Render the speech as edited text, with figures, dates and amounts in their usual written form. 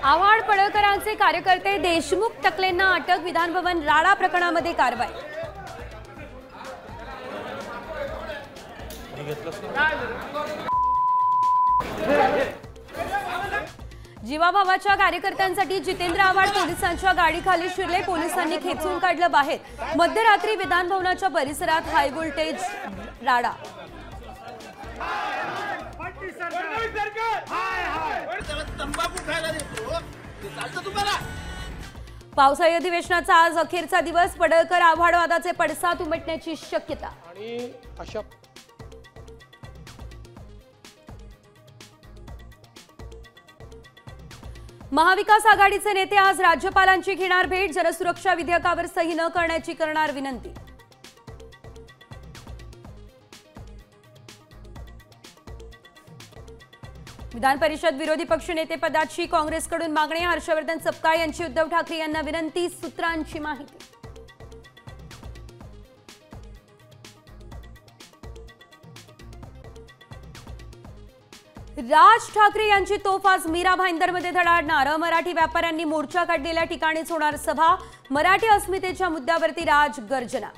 आव्हाड पडळकरांचे कार्यकर्ते देशमुख टकलेंना अटक, विधानभवन राडा प्रकरणामध्ये कारवाई। जीवाभावाच्या कार्यकर्त्यांसाठी जितेंद्र आव्हाड पोलिसांच्या गाडीखाली शिरले, पोलिसांनी खेचून काढलं बाहेर। मध्यरात्री विधानभवनाच्या परिसरात हाय व्होल्टेज राडा। पावसाळी अधिवेशनाचा आज अखेरचा दिवस, पडळकर आव्हाड वादाचे पडसाद उमटण्याची शक्यता। महाविकास आघाडीचे नेते आज राज्यपालांची घेणार भेट, जनसुरक्षा विधेयकावर सही न करण्याची करणार विनंती। विधान परिषद विरोधी पक्षनेते पदाची काँग्रेसकडून मागणी, हर्षवर्धन सपकाळ यांची उद्धव ठाकरे यांना विनंती, सूत्रांची माहिती। राज ठाकरे यांची तोफ आज मीरा भाईंदरमध्ये धडाडणार, मराठी व्यापाऱ्यांनी मोर्चा काढलेल्या ठिकाणीच होणार सभा, मराठी अस्मितेच्या मुद्द्यावरती राज गर्जना।